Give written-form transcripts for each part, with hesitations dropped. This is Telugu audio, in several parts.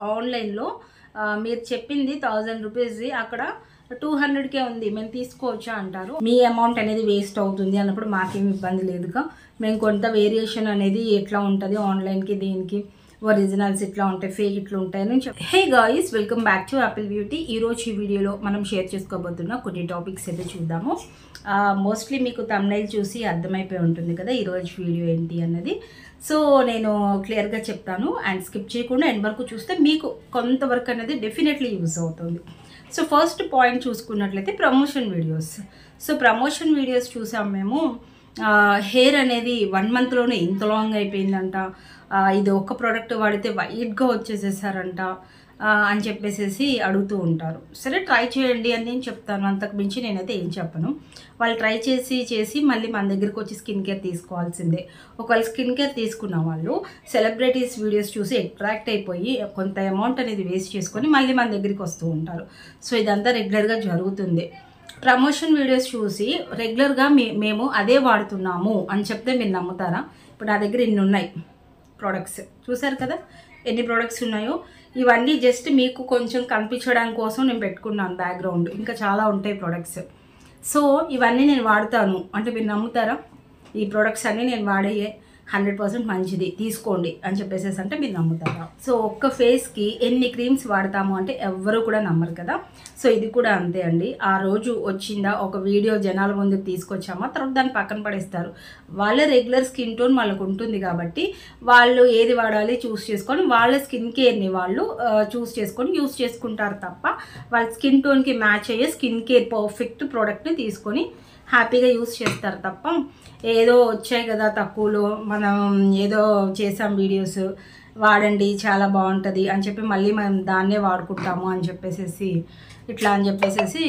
ఆన్లైన్‌లో మీరు చెప్పింది 1000 రూపీస్‌ది అక్కడ 200కే ఉంది. మేము తీసుకోవచ్చా అంటారు. మీ అమౌంట్ అనేది వేస్ట్ అవుతుంది అన్నప్పుడు మాకేమి ఇబ్బంది లేదుగా. మేము కొంత వేరియేషన్ అనేది ఎట్లా ఉంటది ఆన్లైన్‌కి దీనికి ఒరిజినల్స్ ఇట్లా ఉంటాయి, ఫేక్ ఇట్లా ఉంటాయని hey guys, welcome back to Apple beauty. ఈరోజు ఈ వీడియోలో మనం షేర్ చేసుకోబోతున్న కొన్ని టాపిక్స్ అయితే చూద్దాము. మోస్ట్లీ మీకు థంబ్నెయిల్ చూసి అర్థమైపోయి ఉంటుంది కదా ఈరోజు వీడియో ఏంటి అన్నది. సో నేను క్లియర్గా చెప్తాను అండ్ స్కిప్ చేయకుండా ఎండ్ వరకు చూస్తే మీకు కొంతవరకు అనేది డెఫినెట్లీ యూజ్ అవుతుంది. సో ఫస్ట్ పాయింట్ చూసుకున్నట్లయితే promotion videos. So promotion videos చూసాం మేము. హెయిర్ అనేది 1 మంత్లోనే ఇంత లాంగ్ అయిపోయిందంట, ఇది ఒక్క ప్రోడక్ట్ వాడితే వైట్గా వచ్చేసేసారంట అని చెప్పేసి అడుగుతూ ఉంటారు. సరే ట్రై చేయండి అని నేను చెప్తాను, అంతకు మించి నేనైతే ఏం చెప్పను. వాళ్ళు ట్రై చేసి మళ్ళీ మన దగ్గరికి వచ్చి స్కిన్ కేర్ తీసుకోవాల్సిందే. ఒకవేళ స్కిన్ కేర్ తీసుకున్న వాళ్ళు సెలబ్రిటీస్ వీడియోస్ చూసి అట్రాక్ట్ అయిపోయి కొంత అమౌంట్ అనేది వేస్ట్ చేసుకొని మళ్ళీ మన దగ్గరికి వస్తూ ఉంటారు. సో ఇదంతా రెగ్యులర్గా జరుగుతుంది. ప్రమోషన్ వీడియోస్ చూసి రెగ్యులర్గా మేము అదే వాడుతున్నాము అని చెప్తే మీరు నమ్ముతారా? ఇప్పుడు నా దగ్గర ఇన్ని ఉన్నాయి ప్రోడక్ట్స్, చూసారు కదా ఎన్ని ప్రోడక్ట్స్ ఉన్నాయో. ఇవన్నీ జస్ట్ మీకు కొంచెం కనిపించడానికి కోసం నేను పెట్టుకున్నాను బ్యాక్గ్రౌండ్, ఇంకా చాలా ఉంటాయి ప్రోడక్ట్స్. సో ఇవన్నీ నేను వాడతాను అంటే మీరు నమ్ముతారా? ఈ ప్రోడక్ట్స్ అన్నీ నేను వాడేయే 100% మంచిది తీసుకోండి అని చెప్పేసి అంటే మీరు నమ్ముతారా? సో ఒక్క ఫేస్కి ఎన్ని క్రీమ్స్ వాడతాము అంటే ఎవ్వరూ కూడా నమ్మరు కదా. సో ఇది కూడా అంతే అండి. ఆ రోజు వచ్చిందా ఒక వీడియో జనాల ముందుకు తీసుకొచ్చామా, తర్వాత దాన్ని పక్కన పడేస్తారు. వాళ్ళ రెగ్యులర్ స్కిన్ టోన్ వాళ్ళకు ఉంటుంది కాబట్టి వాళ్ళు ఏది వాడాలి చూస్ చేసుకొని వాళ్ళ స్కిన్ కేర్ని వాళ్ళు చూస్ చేసుకొని యూస్ చేసుకుంటారు తప్ప వాళ్ళ స్కిన్ టోన్కి మ్యాచ్ అయ్యే స్కిన్ కేర్ పర్ఫెక్ట్ ప్రోడక్ట్ని తీసుకొని హ్యాపీగా యూస్ చేస్తారు తప్ప ఏదో వచ్చాయి కదా తక్కువలో మనం ఏదో చేసాం వీడియోస్ వాడండి చాలా బాగుంటుంది అని చెప్పి మళ్ళీ మనం దాన్నే వాడుకుంటాము అని చెప్పేసి ఇట్లా అని చెప్పేసి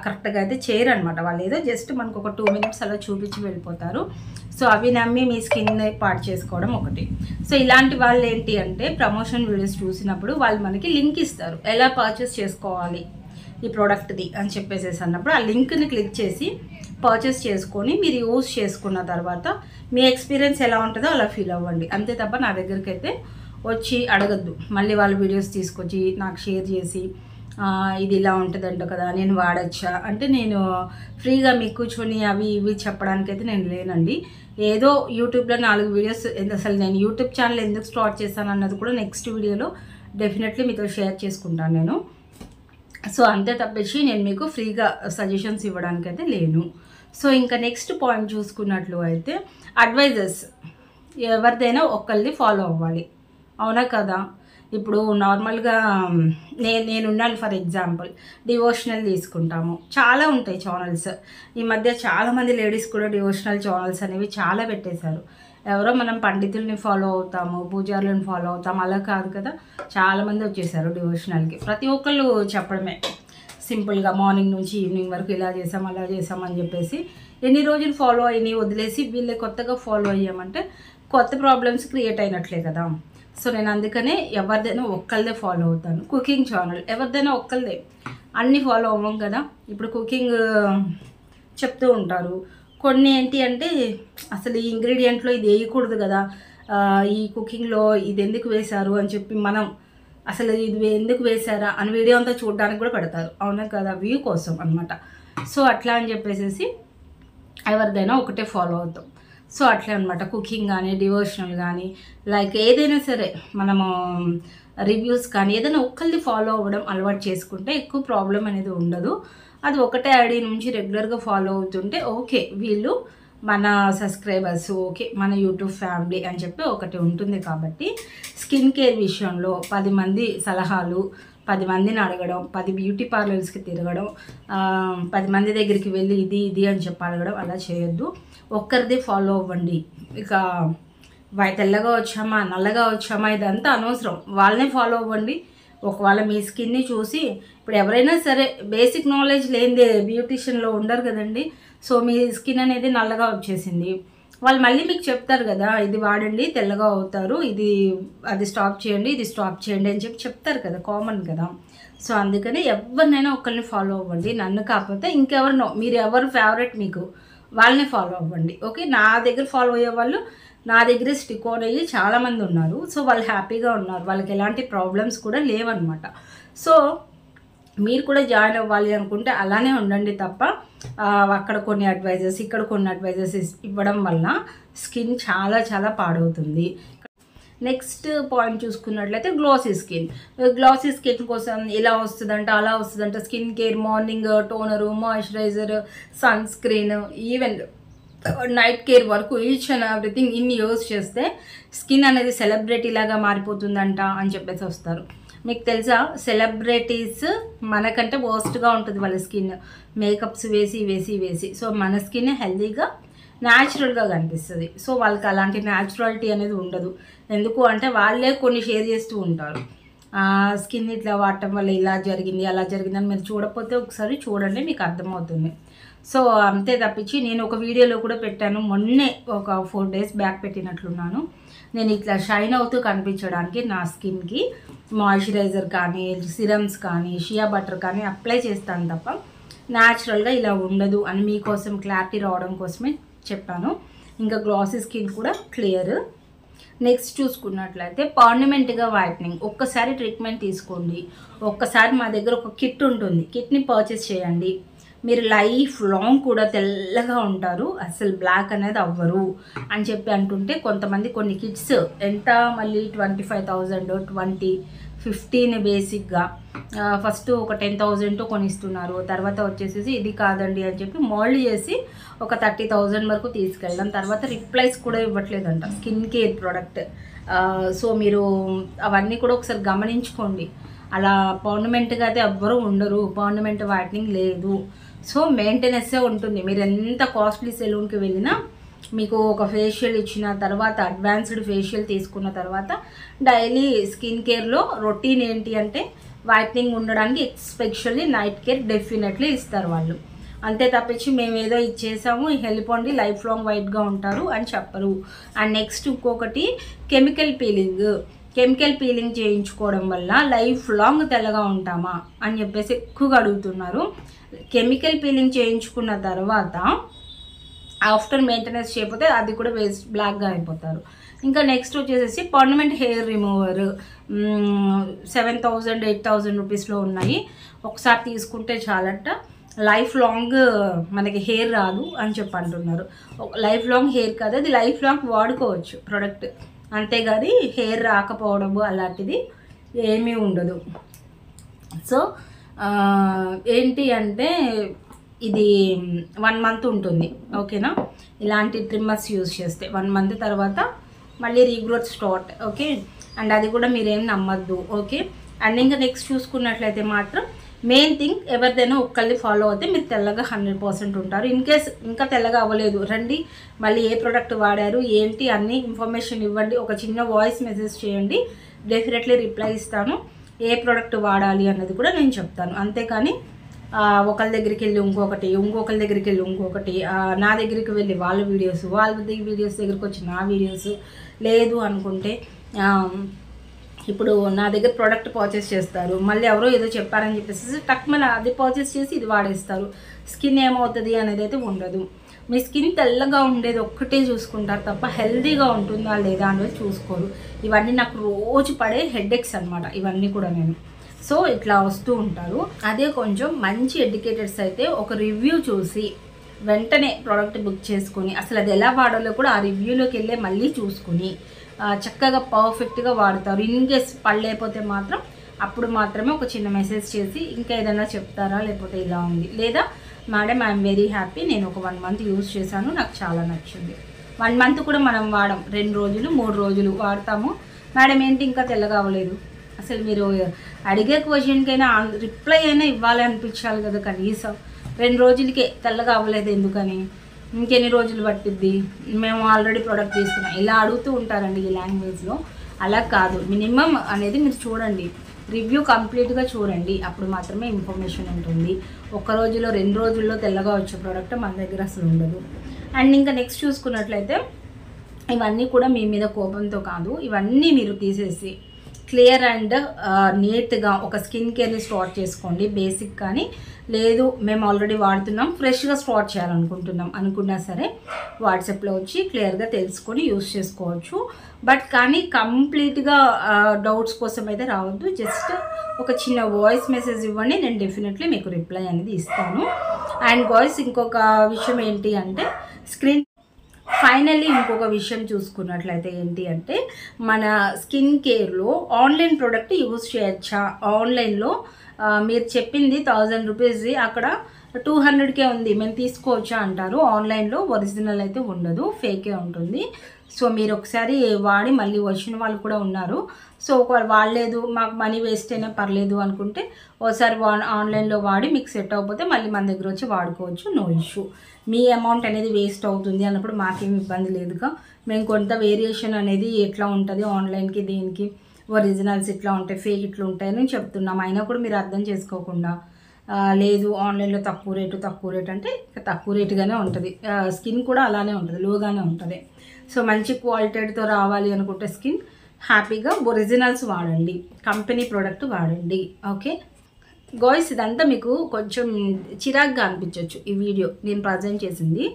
కరెక్ట్గా అయితే చేయరు అనమాట. వాళ్ళు ఏదో జస్ట్ మనకు ఒక 2 మినిట్స్ అలా చూపించి వెళ్ళిపోతారు. సో అవి నమ్మి మీ స్కిన్ పాడు చేసుకోవడం ఒకటి. సో ఇలాంటి వాళ్ళు ఏంటి అంటే ప్రమోషన్ వీడియోస్ చూసినప్పుడు వాళ్ళు మనకి లింక్ ఇస్తారు, ఎలా పర్చేస్ చేసుకోవాలి ఈ ప్రోడక్ట్ది అని చెప్పేసి అన్నప్పుడు ఆ లింక్ని క్లిక్ చేసి పర్చేస్ చేసుకొని మీరు యూజ్ చేసుకున్న తర్వాత మీ ఎక్స్పీరియన్స్ ఎలా ఉంటుందో అలా ఫీల్ అవ్వండి. అంతే తప్ప నా దగ్గరికి అయితే వచ్చి అడగద్దు. మళ్ళీ వాళ్ళ వీడియోస్ తీసుకొచ్చి నాకు షేర్ చేసి ఇది ఇలా ఉంటుందంట కదా నేను వాడచ్చా అంటే నేను ఫ్రీగా మీకు కూర్చొని అవి ఇవి చెప్పడానికైతే నేను లేనండి. ఏదో యూట్యూబ్లో 4 వీడియోస్, అసలు నేను యూట్యూబ్ ఛానల్ ఎందుకు స్టార్ట్ చేశాను అన్నది కూడా నెక్స్ట్ వీడియోలో డెఫినెట్లీ మీతో షేర్ చేసుకుంటాను నేను. సో అంతే తప్పించి నేను మీకు ఫ్రీగా సజెషన్స్ ఇవ్వడానికైతే లేను. సో ఇంకా నెక్స్ట్ పాయింట్ చూసుకున్నట్లు అయితే అడ్వైజర్స్ ఎవరిదైనా ఒకళ్ళని ఫాలో అవ్వాలి, అవునా కదా. ఇప్పుడు నార్మల్గా నేనున్నాను ఫర్ ఎగ్జాంపుల్, డివోషనల్ తీసుకుంటాము, చాలా ఉంటాయి ఛానల్స్. ఈ మధ్య చాలామంది లేడీస్ కూడా డివోషనల్ ఛానల్స్ అనేవి చాలా పెట్టేశారు. ఎవరో మనం పండితుల్ని ఫాలో అవుతాము, పూజారులను ఫాలో అవుతాము, అలా కాదు కదా. చాలామంది వచ్చేసారు డివోషనల్కి. ప్రతి ఒక్కళ్ళు చెప్పడమే సింపుల్గా మార్నింగ్ నుంచి ఈవినింగ్ వరకు ఇలా చేసాం అలా చేసాం అని చెప్పేసి ఎన్ని రోజులు ఫాలో అయ్యి వదిలేసి వీళ్ళే కొత్తగా ఫాలో అయ్యామంటే కొత్త ప్రాబ్లమ్స్ క్రియేట్ అయినట్లే కదా. సో నేను అందుకనే ఎవరిదైనా ఒక్కళ్ళదే ఫాలో అవుతాను. కుకింగ్ ఛానల్ ఎవరిదైనా ఒక్కళ్ళదే, అన్నీ ఫాలో అవ్వం కదా. ఇప్పుడు కుకింగ్ చెప్తూ ఉంటారు, కొన్ని ఏంటి అంటే అసలు ఈ ఇంగ్రీడియంట్లో ఇది వేయకూడదు కదా, ఈ కుకింగ్లో ఇది ఎందుకు వేశారు అని చెప్పి మనం అసలు ఇది ఎందుకు వేశారా అని వీడియో అంతా చూడడానికి కూడా పెడతారు, అవునా కదా, వ్యూ కోసం అనమాట. సో అట్లా అని చెప్పేసి ఎవరిదైనా ఒకటే ఫాలో అవుతాం. సో అట్లే అనమాట కుకింగ్ కానీ డివోషనల్ కానీ లైక్ ఏదైనా సరే మనము రివ్యూస్ కానీ ఏదైనా ఒక్కరిది ఫాలో అవ్వడం అలవాటు చేసుకుంటే ఎక్కువ ప్రాబ్లం అనేది ఉండదు. అది ఒకటే ఐడి నుంచి రెగ్యులర్గా ఫాలో అవుతుంటే ఓకే వీళ్ళు మన సబ్స్క్రైబర్స్, ఓకే మన యూట్యూబ్ ఫ్యామిలీ అని చెప్పి ఒకటి ఉంటుంది. కాబట్టి స్కిన్ కేర్ విషయంలో 10 మంది సలహాలు, 10 మందిని అడగడం, 10 బ్యూటీ పార్లర్స్కి తిరగడం, 10 మంది దగ్గరికి వెళ్ళి ఇది ఇది అని చెప్పి అడగడం అలా చేయొద్దు. ఒక్కరిదే ఫాలో అవ్వండి. ఇక తెల్లగా వచ్చామా నల్లగా వచ్చామా ఇదంతా అనవసరం, వాళ్ళనే ఫాలో అవ్వండి. ఒకవేళ మీ స్కిన్ని చూసి ఇప్పుడు ఎవరైనా సరే బేసిక్ నాలెడ్జ్ లేనిదే బ్యూటిషియన్లో ఉండరు కదండి. సో మీ స్కిన్ అనేది నల్లగా వచ్చేసింది, వాళ్ళు మళ్ళీ మీకు చెప్తారు కదా ఇది వాడండి తెల్లగా అవుతారు, అది స్టాప్ చేయండి ఇది స్టాప్ చేయండి అని చెప్పి చెప్తారు కదా, కామన్ కదా. సో అందుకని ఎవరినైనా ఒకరిని ఫాలో అవ్వండి, నన్ను కాకపోతే ఇంకెవరినో మీరు ఎవరు ఫేవరెట్ మీకు వాళ్ళని ఫాలో అవ్వండి. ఓకే నా దగ్గర ఫాలో అయ్యే వాళ్ళు నా దగ్గర స్టిక్ ఆన్ అయ్యి చాలామంది ఉన్నారు. సో వాళ్ళు హ్యాపీగా ఉన్నారు, వాళ్ళకి ఎలాంటి ప్రాబ్లమ్స్ కూడా లేవన్నమాట. సో మీరు కూడా జాయిన్ అవ్వాలి అనుకుంటే అలానే ఉండండి తప్ప అక్కడ కొన్ని అడ్వైజెస్ ఇక్కడ కొన్ని అడ్వైజెస్ ఇవ్వడం వల్ల స్కిన్ చాలా చాలా పాడవుతుంది. నెక్స్ట్ పాయింట్ చూసుకున్నట్లయితే గ్లాసీ స్కిన్ కోసం ఇలా వస్తుందంట అలా వస్తుందంట. Skin care, morning toner, moisturizer, sun screen, even night care వరకు ఈచ్ అండ్ ఎవ్రీథింగ్ ఇన్ని యూజ్ చేస్తే స్కిన్ అనేది సెలబ్రిటీ లాగా మారిపోతుందంట అని చెప్పేసి వస్తారు. మీకు తెలుసా, సెలబ్రిటీస్ మనకంటే వర్స్ట్గా ఉంటుంది వాళ్ళ స్కిన్, మేకప్స్ వేసి వేసి వేసి. సో మన స్కిన్ హెల్తీగా న్యాచురల్గా కనిపిస్తుంది. సో వాళ్ళకి అలాంటి న్యాచురాలిటీ అనేది ఉండదు. ఎందుకు అంటే వాళ్ళే కొన్ని షేర్ చేస్తూ ఉంటారు, స్కిన్ ఇట్లా వాడటం వల్ల ఇలా జరిగింది అలా జరిగింది అని. మీరు చూడకపోతే ఒకసారి చూడండి, మీకు అర్థమవుతుంది. సో అంతే తప్పించి నేను ఒక వీడియోలో కూడా పెట్టాను, మొన్నే ఒక 4 days బ్యాక్ పెట్టినట్లున్నాను. నేను ఇట్లా షైన్ అవుతూ కనిపించడానికి నా స్కిన్కి మాయిశ్చరైజర్ కానీ, సిరమ్స్ కానీ, షియా బటర్ కానీ అప్లై చేస్తాను తప్ప న్యాచురల్గా ఇలా ఉండదు అని మీకోసం క్లారిటీ రావడం కోసమే చెప్పాను. ఇంకా గ్లాసీ స్కిన్ కూడా క్లియర్. నెక్స్ట్ చూసుకున్నట్లయితే పర్మనెంట్గా వైట్నింగ్. ఒక్కసారి ట్రీట్మెంట్ తీసుకోండి, ఒక్కసారి మా దగ్గర ఒక కిట్ ఉంటుంది, కిట్ని పర్చేస్ చేయండి. మీరు లైఫ్ లాంగ్ కూడా తెల్లగా ఉంటారు, అసలు బ్లాక్ అనేది అవ్వరు అని చెప్పి అంటుంటే కొంతమంది కొన్ని కిట్స్ ఎంత మళ్ళీ 25,000, 20, 15 బేసిక్గా ఫస్ట్ ఒక 10,000 కొనిస్తున్నారు. తర్వాత వచ్చేసి ఇది కాదండి అని చెప్పి మోల్డ్ చేసి ఒక 30,000 వరకు తీసుకెళ్ళడం. తర్వాత రిప్లైస్ కూడా ఇవ్వట్లేదంట స్కిన్ కేర్ ప్రోడక్ట్. సో మీరు అవన్నీ కూడా ఒకసారి గమనించుకోండి. అలా పర్మనెంట్గా అయితే ఎవ్వరూ ఉండరు, పర్మనెంట్ వైట్నింగ్ లేదు. సో మెయింటెనెన్సే ఉంటుంది. మీరు ఎంత కాస్ట్లీ సెలూన్కి వెళ్ళినా మీకు ఒక ఫేషియల్ ఇచ్చిన తర్వాత, అడ్వాన్స్డ్ ఫేషియల్ తీసుకున్న తర్వాత డైలీ స్కిన్ కేర్లో రొటీన్ ఏంటి అంటే వైట్నింగ్ ఉండడానికి ఎస్పెషల్లీ నైట్ కేర్ డెఫినెట్లీ ఇస్తారు వాళ్ళు. అంతే తప్పించి మేము ఏదో ఇచ్చేసాము వెళ్ళిపోండి లైఫ్ లాంగ్ వైట్గా ఉంటారు అని చెప్పరు. అండ్ నెక్స్ట్ ఇంకొకటి కెమికల్ పీలింగ్ చేయించుకోవడం వల్ల లైఫ్ లాంగ్ తెల్లగా ఉంటామా అని చెప్పేసి ఎక్కువగా అడుగుతున్నారు. కెమికల్ పీలింగ్ చేయించుకున్న తర్వాత ఆఫ్టర్ మెయింటెనెన్స్ చేయకపోతే అది కూడా బ్లాక్గా అయిపోతారు. ఇంకా నెక్స్ట్ వచ్చేసి పర్మనెంట్ హెయిర్ రిమూవర్ 7,000, 8,000 రూపీస్లో ఉన్నాయి. ఒకసారి తీసుకుంటే చాలంట, లైఫ్ లాంగ్ మనకి హెయిర్ రాదు అని చెప్పి అంటున్నారు. లైఫ్ లాంగ్ హెయిర్ కాదు, అది లైఫ్ లాంగ్ వాడుకోవచ్చు ప్రోడక్ట్, అంతేగాని హెయిర్ రాకపోవడము అలాంటిది ఏమీ ఉండదు. సో ఏంటి అంటే ఇది 1 month ఉంటుంది, ఓకేనా. ఇలాంటి ట్రిమ్మర్స్ యూజ్ చేస్తే 1 month తర్వాత మళ్ళీ రీగ్రోత్ స్టార్ట్, ఓకే. అండ్ అది కూడా మీరేం నమ్మద్దు, ఓకే. అండ్ ఇంకా నెక్స్ట్ చూసుకున్నట్లయితే మాత్రం మెయిన్ థింగ్, ఎవరిదైనా ఒక్కళ్ళని ఫాలో అవుతే మీరు తెల్లగా 100% ఉంటారు. ఇన్ కేస్ ఇంకా తెల్లగా అవ్వలేదు రండి, మళ్ళీ ఏ ప్రోడక్ట్ వాడారు ఏంటి అన్ని ఇన్ఫర్మేషన్ ఇవ్వండి, ఒక చిన్న వాయిస్ మెసేజ్ చేయండి, డెఫినెట్లీ రిప్లై ఇస్తాను. ఏ ప్రోడక్ట్ వాడాలి అన్నది కూడా నేను చెప్తాను. అంతేకాని ఒకళ్ళ దగ్గరికి వెళ్ళి ఇంకొకళ్ళ దగ్గరికి వెళ్ళి ఇంకొకటి, నా దగ్గరికి వెళ్ళి వాళ్ళ వీడియోస్ దగ్గరికి వచ్చి నా వీడియోస్ లేదు అనుకుంటే, ఇప్పుడు నా దగ్గర ప్రోడక్ట్ పర్చేస్ చేస్తారు, మళ్ళీ ఎవరో ఏదో చెప్పారని చెప్పేసి టక్మని అది పర్చేస్ చేసి ఇది వాడేస్తారు. స్కిన్ ఏమవుతుంది అనేది అయితే ఉండదు. మీ స్కిన్ తెల్లగా ఉండేది ఒక్కటే చూసుకుంటారు తప్ప హెల్దీగా ఉంటుందా లేదా అనేది చూసుకోరు. ఇవన్నీ నాకు రోజు పడే హెడేక్స్ అనమాట ఇవన్నీ కూడా నేను. సో ఇట్లా వస్తూ ఉంటారు. అదే కొంచెం మంచి ఎడ్యుకేటెడ్స్ అయితే ఒక రివ్యూ చూసి వెంటనే ప్రోడక్ట్ బుక్ చేసుకొని అసలు అది ఎలా వాడాలో కూడా ఆ రివ్యూలోకి వెళ్ళే మళ్ళీ చూసుకుని చక్కగా పర్ఫెక్ట్గా వాడతారు. ఇన్ కేస్ పడలేకపోతే మాత్రం అప్పుడు మాత్రమే ఒక చిన్న మెసేజ్ చేసి ఇంకా ఏదైనా చెప్తారా, లేకపోతే ఇలా ఉంది, లేదా మేడం ఐఎమ్ వెరీ హ్యాపీ, నేను ఒక 1 month యూజ్ చేశాను, నాకు చాలా నచ్చింది. 1 month కూడా మనం వాడం, 2 రోజులు 3 రోజులు వాడతాము. మేడం ఏంటి ఇంకా తెల్లగా అవ్వలేదు, అసలు మీరు అడిగే క్వశ్చన్కైనా రిప్లై అయినా ఇవ్వాలి అనిపించాలి కదా. కనీసం 2 రోజులకే తెల్లగా అవ్వలేదు ఎందుకని, ఇంకెన్ని రోజులు పట్టిద్ది, మేము ఆల్రెడీ ప్రోడక్ట్ తీసుకున్నాం, ఇలా అడుగుతూ ఉంటారండి ఈ లాంగ్వేజ్లో. అలా కాదు, మినిమం అనేది మీరు చూడండి, రివ్యూ కంప్లీట్గా చూడండి, అప్పుడు మాత్రమే ఇన్ఫర్మేషన్ ఉంటుంది. 1 రోజులో 2 రోజుల్లో తెల్లగా వచ్చే ప్రోడక్ట్ మన దగ్గర అసలు ఉండదు. అండ్ ఇంకా నెక్స్ట్ చూసుకున్నట్లయితే ఇవన్నీ కూడా మీ మీద కోపంతో కాదు, ఇవన్నీ మీరు తీసేసి క్లియర్ అండ్ నీట్గా ఒక స్కిన్ కేర్ని స్టార్ట్ చేసుకోండి. బేసిక్ కానీ లేదు మేము ఆల్రెడీ వాడుతున్నాం ఫ్రెష్గా స్టార్ట్ చేయాలనుకుంటున్నాం అనుకున్నా సరే వాట్సాప్లో వచ్చి క్లియర్గా తెలుసుకొని యూస్ చేసుకోవచ్చు. బట్ కానీ కంప్లీట్గా డౌట్స్ కోసం అయితే రావద్దు. జస్ట్ ఒక చిన్న వాయిస్ మెసేజ్ ఇవ్వండి, నేను డెఫినెట్లీ మీకు రిప్లై అనేది ఇస్తాను. అండ్ వాయిస్ ఇంకొక విషయం ఏంటి అంటే స్క్రీన్ ఫైనల్లీ ఇంకొక విషయం చూసుకున్నట్లయితే ఏంటి అంటే మన స్కిన్ కేర్లో ఆన్లైన్ ప్రోడక్ట్ యూజ్ చేయొచ్చా, ఆన్లైన్లో మీరు చెప్పింది 1000 రూపీస్ది అక్కడ 200కే ఉంది మేము తీసుకోవచ్చా అంటారు. ఆన్లైన్లో ఒరిజినల్ అయితే ఉండదు, ఫేకే ఉంటుంది. సో మీరు ఒకసారి వాడి మళ్ళీ వచ్చిన వాళ్ళు కూడా ఉన్నారు. సో ఒకవేళ వాడలేదు మాకు మనీ వేస్ట్ అయినా పర్లేదు అనుకుంటే ఒకసారి ఆన్లైన్లో వాడి మీకు సెట్ అవ్వకపోతే మళ్ళీ మన దగ్గర వచ్చి వాడుకోవచ్చు, నో ఇష్యూ. మీ అమౌంట్ అనేది వేస్ట్ అవుతుంది అన్నప్పుడు మాకేమి ఇబ్బంది లేదుగా. మేము కొంత వేరియేషన్ అనేది ఎట్లా ఉంటుంది ఆన్లైన్కి దీనికి, ఒరిజినల్స్ ఇట్లా ఉంటాయి ఫేక్ ఇట్లా ఉంటాయని చెప్తున్నాం. అయినా కూడా మీరు అర్థం చేసుకోకుండా లేదు ఆన్లైన్లో తక్కువ రేటు అంటే తక్కువ రేటుగానే ఉంటుంది. స్కిన్ కూడా అలానే ఉంటుంది, లోగానే ఉంటుంది. సో మంచి క్వాలిటీతో రావాలి అనుకుంటే స్కిన్ హ్యాపీగా ఒరిజినల్స్ వాడండి, కంపెనీ ప్రోడక్ట్ వాడండి. ఓకే గాయ్స్, ఇదంతా మీకు కొంచెం చిరాగ్గా అనిపించవచ్చు ఈ వీడియో నేను ప్రజెంట్ చేసింది.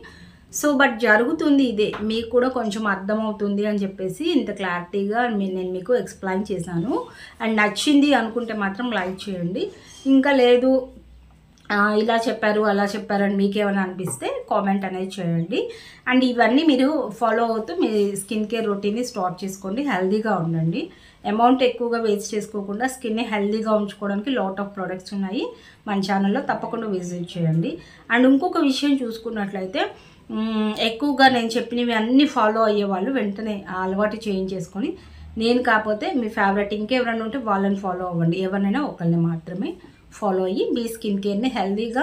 సో బట్ జరుగుతుంది ఇదే, మీకు కూడా కొంచెం అర్థమవుతుంది అని చెప్పేసి ఇంత క్లారిటీగా నేను మీకు ఎక్స్ప్లెయిన్ చేశాను. అండ్ నచ్చింది అనుకుంటే మాత్రం లైక్ చేయండి. ఇంకా లేదు ఇలా చెప్పారు అలా చెప్పారు అని మీకేమైనా అనిపిస్తే కామెంట్ అనేది చేయండి. అండ్ ఇవన్నీ మీరు ఫాలో అవుతూ మీ స్కిన్ కేర్ రొటీన్ని స్టార్ట్ చేసుకోండి. హెల్తీగా ఉండండి, అమౌంట్ ఎక్కువగా వేస్ట్ చేసుకోకుండా స్కిన్ని హెల్తీగా ఉంచుకోవడానికి లాట్ ఆఫ్ ప్రోడక్ట్స్ ఉన్నాయి మన ఛానల్లో, తప్పకుండా విజిట్ చేయండి. అండ్ ఇంకొక విషయం చూసుకున్నట్లయితే ఎక్కువగా నేను చెప్పినవి అన్నీ ఫాలో అయ్యే వాళ్ళు వెంటనే అలవాటు చేసుకొని, నేను కాకపోతే మీ ఫేవరెట్ ఇంకెవరైనా ఉంటే వాళ్ళని ఫాలో అవ్వండి. ఎవరినైనా ఒకరిని మాత్రమే ఫాలో అయ్యి మీ స్కిన్ కేర్ని హెల్తీగా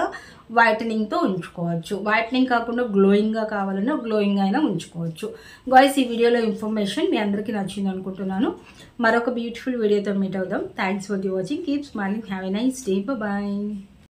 వైటనింగ్తో ఉంచుకోవచ్చు. వైటనింగ్ కాకుండా గ్లోయింగ్గా కావాలన్నా గ్లోయింగ్ అయినా ఉంచుకోవచ్చు. గాయ్స్, ఈ వీడియోలో ఇన్ఫర్మేషన్ మీ అందరికీ నచ్చింది అనుకుంటున్నాను. మరొక బ్యూటిఫుల్ వీడియోతో మీట్ అవుదాం. Thanks for watching. Keep smiling. Have a nice day. Bye.